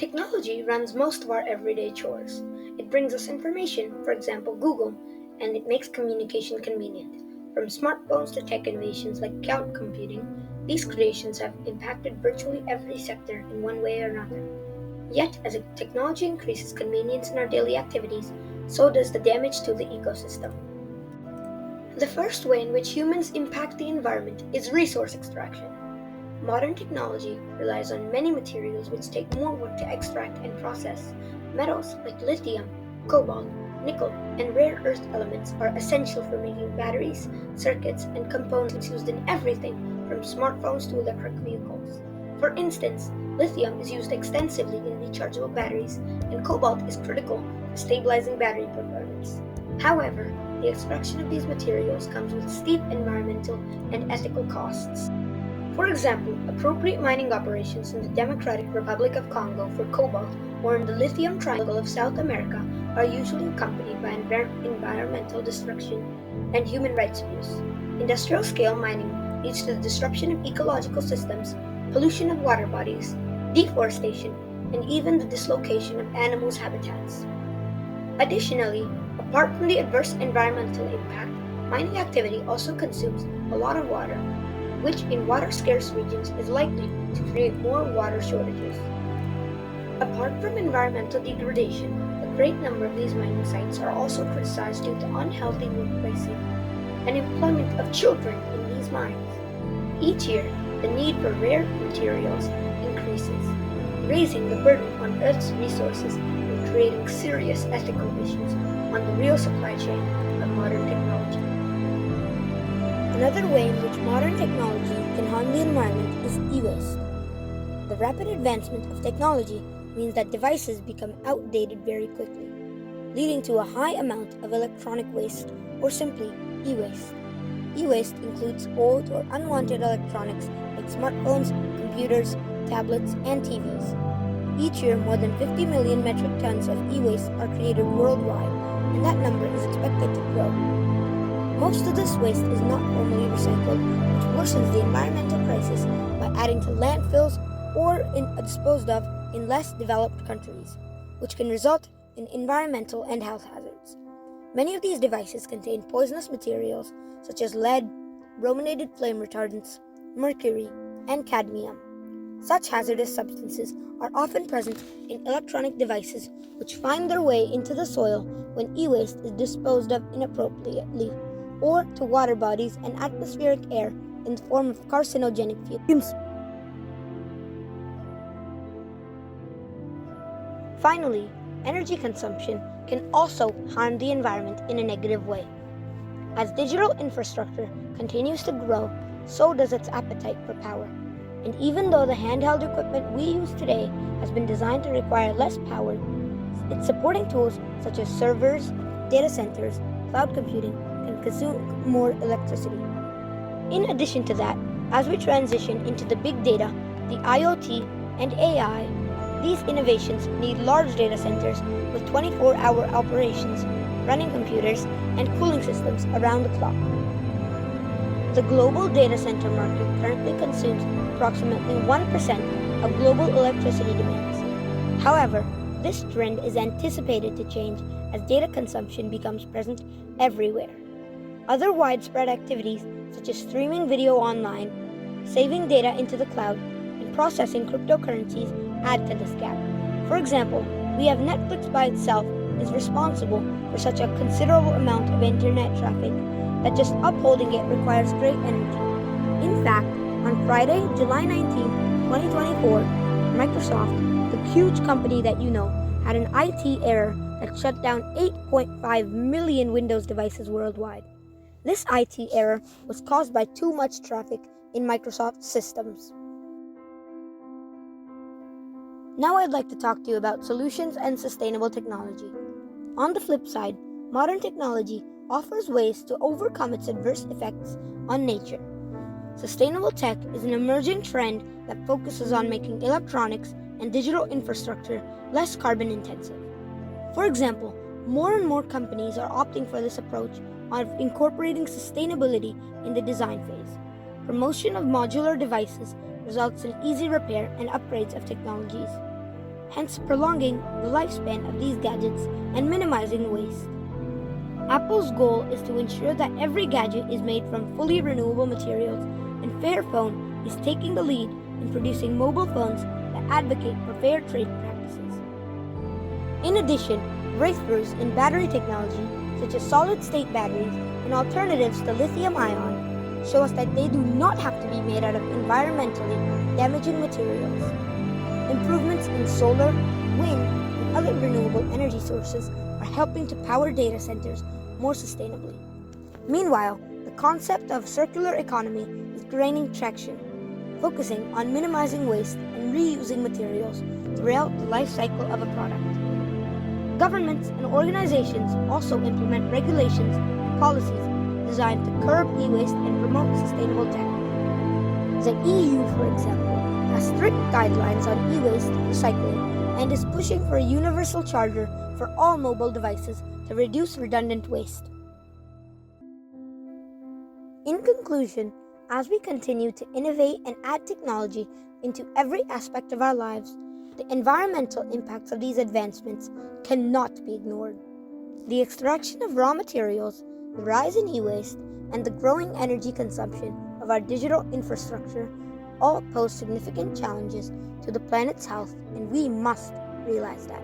Technology runs most of our everyday chores. It brings us information, for example, Google, and it makes communication convenient. From smartphones to tech innovations like cloud computing, these creations have impacted virtually every sector in one way or another. Yet, as technology increases convenience in our daily activities, so does the damage to the ecosystem. The first way in which humans impact the environment is resource extraction. Modern technology relies on many materials which take more work to extract and process. Metals like lithium, cobalt, nickel, and rare earth elements are essential for making batteries, circuits, and components used in everything from smartphones to electric vehicles. For instance, lithium is used extensively in rechargeable batteries, and cobalt is critical for stabilizing battery performance. However, the extraction of these materials comes with steep environmental and ethical costs. For example, appropriate mining operations in the Democratic Republic of Congo for cobalt or in the lithium triangle of South America are usually accompanied by environmental destruction and human rights abuse. Industrial scale mining leads to the disruption of ecological systems, pollution of water bodies, deforestation, and even the dislocation of animals' habitats. Additionally, apart from the adverse environmental impact, mining activity also consumes a lot of water, which in water-scarce regions is likely to create more water shortages. Apart from environmental degradation, a great number of these mining sites are also criticized due to unhealthy workplaces and employment of children in these mines. Each year, the need for rare materials increases, raising the burden on Earth's resources and creating serious ethical issues on the real supply chain of modern technology. Another way in which modern technology can harm the environment is e-waste. The rapid advancement of technology means that devices become outdated very quickly, leading to a high amount of electronic waste, or simply e-waste. E-waste includes old or unwanted electronics like smartphones, computers, tablets, and TVs. Each year, more than 50 million metric tons of e-waste are created worldwide, and that number is expected to grow. Most of this waste is not formally recycled, which worsens the environmental crisis by adding to landfills or disposed of in less developed countries, which can result in environmental and health hazards. Many of these devices contain poisonous materials such as lead, brominated flame retardants, mercury, and cadmium. Such hazardous substances are often present in electronic devices which find their way into the soil when e-waste is disposed of inappropriately, or to water bodies and atmospheric air in the form of carcinogenic fumes. Finally, energy consumption can also harm the environment in a negative way. As digital infrastructure continues to grow, so does its appetite for power. And even though the handheld equipment we use today has been designed to require less power, its supporting tools such as servers, data centers, cloud computing can consume more electricity. In addition to that, as we transition into the big data, the IoT, and AI, these innovations need large data centers with 24-hour operations, running computers, and cooling systems around the clock. The global data center market currently consumes approximately 1% of global electricity demands. However, this trend is anticipated to change as data consumption becomes present everywhere. Other widespread activities such as streaming video online, saving data into the cloud, and processing cryptocurrencies add to this gap. For example, we have Netflix by itself is responsible for such a considerable amount of internet traffic that just upholding it requires great energy. In fact, on Friday, July 19, 2024, Microsoft, the huge company that you know, had an IT error that shut down 8.5 million Windows devices worldwide. This IT error was caused by too much traffic in Microsoft systems. Now I'd like to talk to you about solutions and sustainable technology. On the flip side, modern technology offers ways to overcome its adverse effects on nature. Sustainable tech is an emerging trend that focuses on making electronics and digital infrastructure less carbon intensive. For example, more and more companies are opting for this approach of incorporating sustainability in the design phase. Promotion of modular devices results in easy repair and upgrades of technologies. hence prolonging the lifespan of these gadgets and minimizing waste. Apple's goal is to ensure that every gadget is made from fully renewable materials, and Fairphone is taking the lead in producing mobile phones that advocate for fair trade practices. In addition, breakthroughs in battery technology, such as solid-state batteries and alternatives to lithium-ion, show us that they do not have to be made out of environmentally damaging materials. Improvements in solar, wind, and other renewable energy sources are helping to power data centers more sustainably. Meanwhile, the concept of circular economy is gaining traction, focusing on minimizing waste and reusing materials throughout the life cycle of a product. Governments and organizations also implement regulations and policies designed to curb e-waste and promote sustainable tech. The EU, for example, has strict guidelines on e-waste recycling and is pushing for a universal charger for all mobile devices to reduce redundant waste. In conclusion, as we continue to innovate and add technology into every aspect of our lives, the environmental impacts of these advancements cannot be ignored. The extraction of raw materials, the rise in e-waste, and the growing energy consumption of our digital infrastructure all pose significant challenges to the planet's health, and we must realize that.